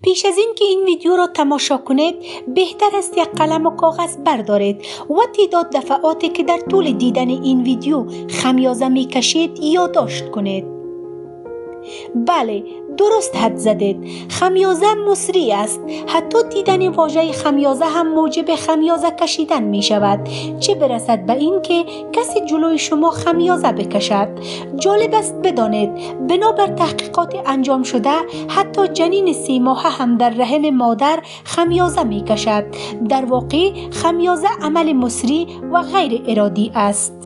پیش از این که این ویدیو را تماشا کنید بهتر است یک قلم و کاغذ بردارید و تعداد دفعاتی که در طول دیدن این ویدیو خمیازه می کشید یادداشت کنید. بله، درست حد زدید. خمیازه مصری است. حتی دیدن واژه خمیازه هم موجب خمیازه کشیدن می شود، چه برسد به این که کسی جلوی شما خمیازه بکشد. جالب است بدانید بنابر تحقیقات انجام شده حتی جنین 3 ماهه هم در رحم مادر خمیازه می کشد. در واقع خمیازه عمل مصری و غیر ارادی است.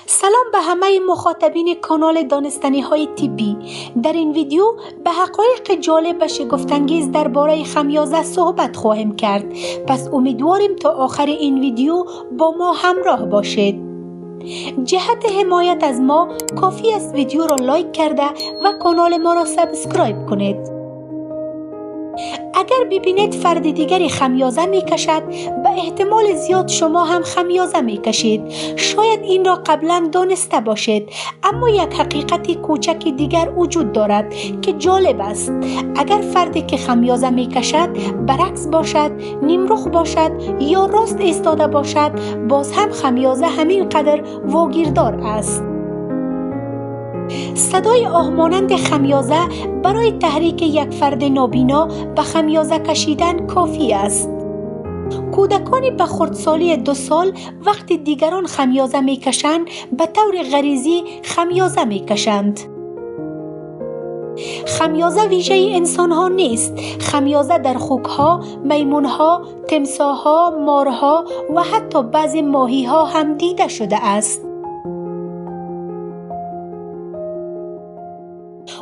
سلام به همه مخاطبین کانال دانستنی های طبی. در این ویدیو به حقایق جالب و شگفت‌انگیز درباره خمیازه صحبت خواهیم کرد. پس امیدواریم تا آخر این ویدیو با ما همراه باشید. جهت حمایت از ما کافی است ویدیو را لایک کرده و کانال ما را سابسکرایب کنید. اگر ببینید فرد دیگری خمیازه می کشد به احتمال زیاد شما هم خمیازه می کشید. شاید این را قبلا دانسته باشید، اما یک حقیقت کوچک دیگر وجود دارد که جالب است. اگر فردی که خمیازه می کشد برعکس باشد، نیمرخ باشد یا راست ایستاده باشد، باز هم خمیازه همین قدر واگیردار است. صدای آه مانند خمیازه برای تحریک یک فرد نابینا به خمیازه کشیدن کافی است. کودکان به خردسالی 2 سال وقتی دیگران خمیازه می کشند به طور غریزی خمیازه می کشند. خمیازه ویژه انسان ها نیست. خمیازه در خوک ها، میمون ها، تمساح ها، مارها و حتی بعضی ماهی ها هم دیده شده است.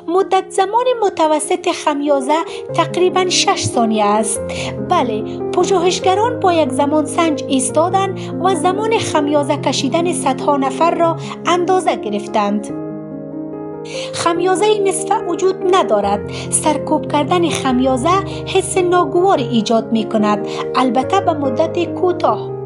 مدت زمان متوسط خمیازه تقریباً 6 ثانیه است. بله، پژوهشگران با یک زمان سنج ایستادند و زمان خمیازه کشیدن صدها نفر را اندازه گرفتند. خمیازه نصفه وجود ندارد. سرکوب کردن خمیازه حس ناگوار ایجاد می کند، البته به مدت کوتاه.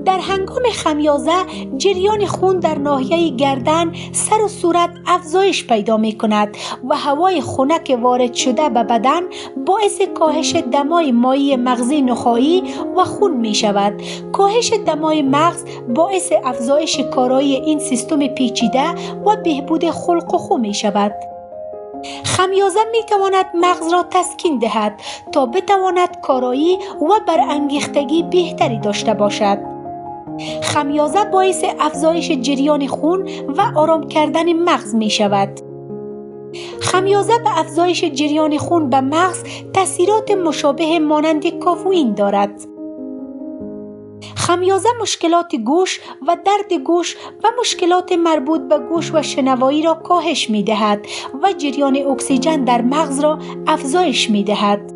در هنگام خمیازه جریان خون در ناحیه گردن، سر و صورت افزایش پیدا می کند و هوای خنک وارد شده به بدن باعث کاهش دمای مایع مغزی نخاعی و خون می شود. کاهش دمای مغز باعث افزایش کارایی این سیستم پیچیده و بهبود خلق و خو می شود. خمیازه می تواند مغز را تسکین دهد تا بتواند کارایی و برانگیختگی بهتری داشته باشد. خمیازه باعث افزایش جریان خون و آرام کردن مغز می شود. خمیازه به افزایش جریان خون به مغز تأثیرات مشابه مانند کافئین دارد. خمیازه مشکلات گوش و درد گوش و مشکلات مربوط به گوش و شنوایی را کاهش می دهد و جریان اکسیژن در مغز را افزایش می دهد.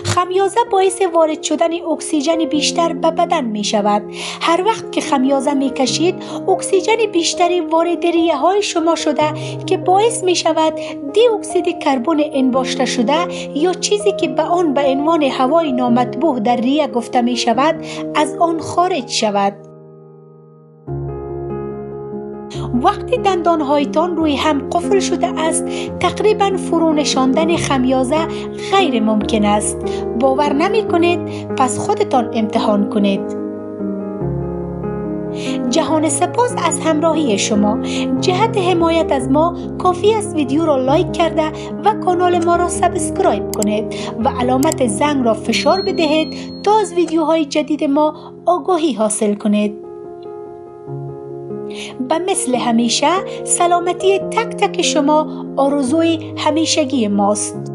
خمیازه باعث وارد شدن اکسیژن بیشتر به بدن می شود. هر وقت که خمیازه می کشید اکسیژن بیشتری وارد ریه های شما شده که باعث می شود دی اکسید کربن انباشته شده یا چیزی که به آن به عنوان هوای نامطبوع در ریه گفته می شود از آن خارج شود. وقتی دندانهایتان روی هم قفل شده است تقریبا فرو نشاندن خمیازه غیر ممکن است. باور نمی کنید؟ پس خودتان امتحان کنید. جهان سپاس از همراهی شما. جهت حمایت از ما کافی است ویدیو را لایک کرده و کانال ما را سابسکرایب کنید و علامت زنگ را فشار بدهید تا از ویدیوهای جدید ما آگاهی حاصل کنید. به مثل همیشه سلامتی تک تک شما آرزوی همیشگی ماست.